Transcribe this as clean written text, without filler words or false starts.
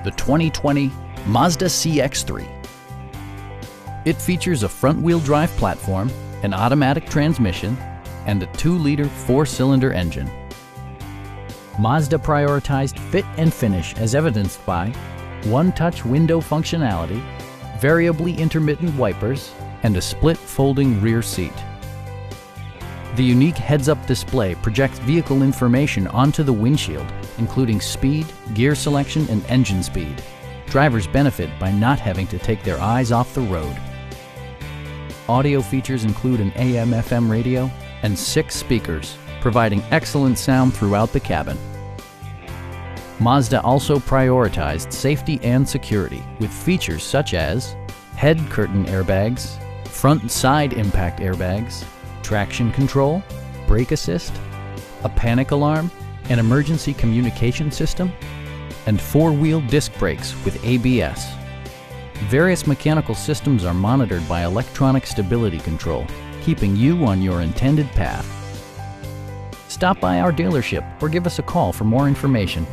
the 2020 Mazda CX-3. It features a front-wheel drive platform, an automatic transmission, and a 2-liter 4-cylinder engine. Mazda prioritized fit and finish as evidenced by one-touch window functionality, variably intermittent wipers, and a split folding rear seat. The unique heads-up display projects vehicle information onto the windshield, including speed, gear selection, and engine speed. Drivers benefit by not having to take their eyes off the road. Audio features include an AM/FM radio and 6 speakers, providing excellent sound throughout the cabin. Mazda also prioritized safety and security with features such as head curtain airbags, front and side impact airbags, traction control, brake assist, a panic alarm, an emergency communication system, and 4-wheel disc brakes with ABS. Various mechanical systems are monitored by electronic stability control, keeping you on your intended path. Stop by our dealership or give us a call for more information.